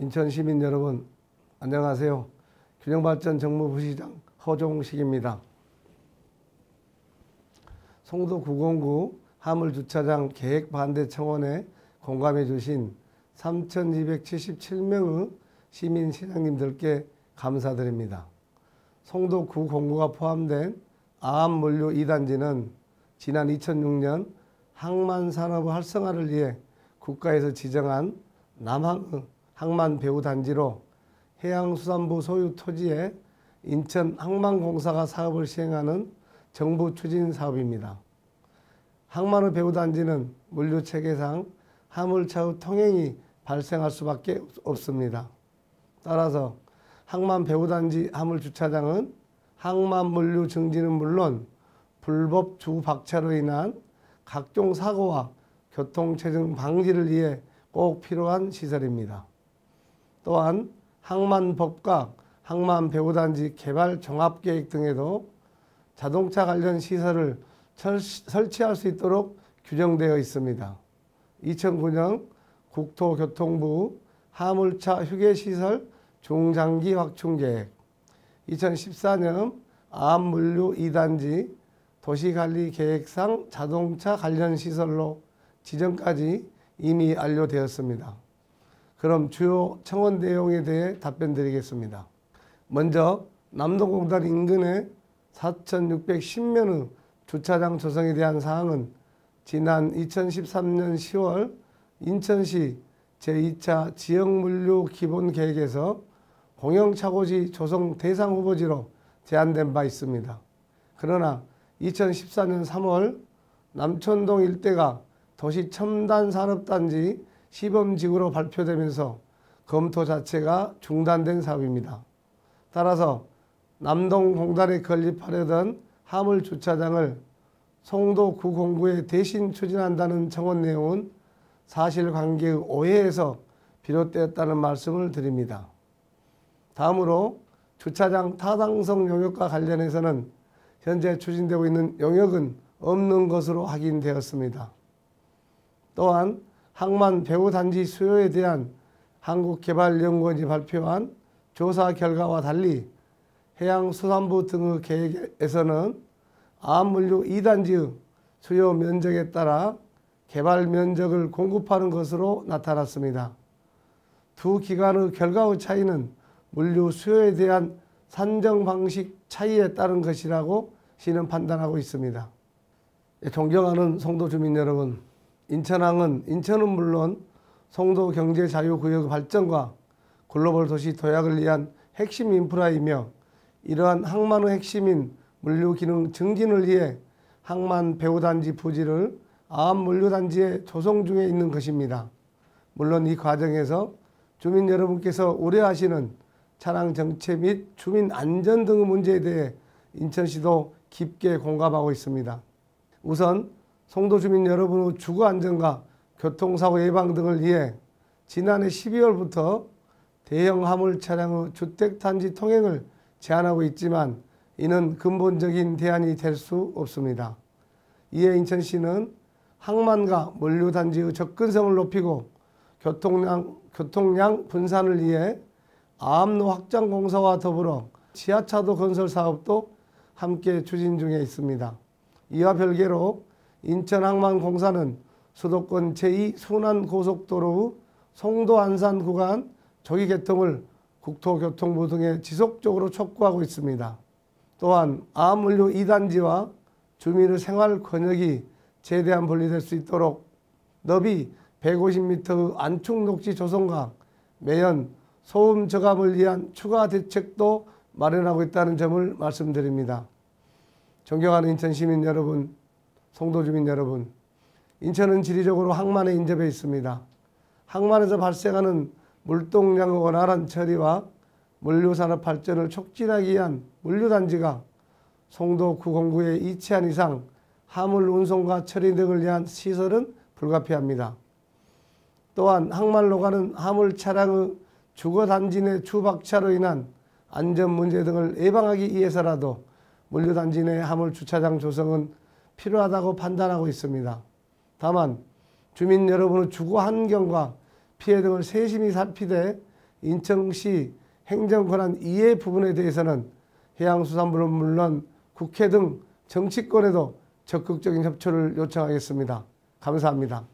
인천 시민 여러분, 안녕하세요. 균형발전 정무부시장 허종식입니다. 송도 909 화물주차장 계획반대청원에 공감해 주신 3,277명의 시민 시장님들께 감사드립니다. 송도 909가 포함된 아암물류 2단지는 지난 2006년 항만산업 활성화를 위해 국가에서 지정한 남항 항만배후단지로 해양수산부 소유 토지에 인천항만공사가 사업을 시행하는 정부 추진 사업입니다. 항만의 배후단지는 물류체계상 화물차의 통행이 발생할 수밖에 없습니다. 따라서 항만배후단지 화물주차장은 항만물류 증진은 물론 불법 주박차로 인한 각종 사고와 교통체증 방지를 위해 꼭 필요한 시설입니다. 또한 항만법과 항만배후단지 개발 종합계획 등에도 자동차 관련 시설을 설치할 수 있도록 규정되어 있습니다. 2009년 국토교통부 화물차 휴게시설 중장기 확충계획, 2014년 아암물류 2단지 도시관리계획상 자동차 관련 시설로 지정까지 이미 완료되었습니다. 그럼 주요 청원 내용에 대해 답변 드리겠습니다. 먼저 남동공단 인근에 4,610면의 주차장 조성에 대한 사항은 지난 2013년 10월 인천시 제2차 지역물류 기본계획에서 공영차고지 조성 대상 후보지로 제안된 바 있습니다. 그러나 2014년 3월 남촌동 일대가 도시첨단산업단지 시범지구로 발표되면서 검토 자체가 중단된 사업입니다. 따라서 남동공단에 건립하려던 화물주차장을 송도 909에 대신 추진한다는 청원 내용은 사실관계의 오해에서 비롯되었다는 말씀을 드립니다. 다음으로 주차장 타당성 용역과 관련해서는 현재 추진되고 있는 용역은 없는 것으로 확인되었습니다. 또한 항만배후단지 수요에 대한 한국개발연구원이 발표한 조사 결과와 달리 해양수산부 등의 계획에서는 아암물류 2단지의 수요 면적에 따라 개발 면적을 공급하는 것으로 나타났습니다. 두 기관의 결과의 차이는 물류 수요에 대한 산정 방식 차이에 따른 것이라고 시는 판단하고 있습니다. 존경하는 송도 주민 여러분, 인천은 물론 송도 경제자유구역 발전과 글로벌 도시 도약을 위한 핵심 인프라이며 이러한 항만의 핵심인 물류기능 증진을 위해 항만배후단지 부지를 아암물류단지에 조성 중에 있는 것입니다. 물론 이 과정에서 주민 여러분께서 우려하시는 차량 정체 및 주민 안전 등의 문제에 대해 인천시도 깊게 공감하고 있습니다. 우선 송도 주민 여러분의 주거 안전과 교통사고 예방 등을 위해 지난해 12월부터 대형 화물 차량의 주택단지 통행을 제한하고 있지만 이는 근본적인 대안이 될 수 없습니다. 이에 인천시는 항만과 물류단지의 접근성을 높이고 교통량 분산을 위해 아암로 확장 공사와 더불어 지하차도 건설 사업도 함께 추진 중에 있습니다. 이와 별개로 인천항만공사는 수도권 제2 순환고속도로의 송도 안산 구간 조기 개통을 국토교통부 등에 지속적으로 촉구하고 있습니다. 또한 아암물류 2단지와 주민의 생활 권역이 최대한 분리될 수 있도록 너비 150m의 안축 녹지 조성과 매연 소음 저감을 위한 추가 대책도 마련하고 있다는 점을 말씀드립니다. 존경하는 인천 시민 여러분, 송도 주민 여러분, 인천은 지리적으로 항만에 인접해 있습니다. 항만에서 발생하는 물동량의 원활한 처리와 물류산업 발전을 촉진하기 위한 물류단지가 송도 909에 이치한 이상 화물 운송과 처리 등을 위한 시설은 불가피합니다. 또한 항만로 가는 화물 차량의 주거단지 내 주박차로 인한 안전 문제 등을 예방하기 위해서라도 물류단지 내 화물주차장 조성은 필요하다고 판단하고 있습니다. 다만 주민 여러분의 주거 환경과 피해 등을 세심히 살피되 인천시 행정권한 이해 부분에 대해서는 해양수산부는 물론 국회 등 정치권에도 적극적인 협조를 요청하겠습니다. 감사합니다.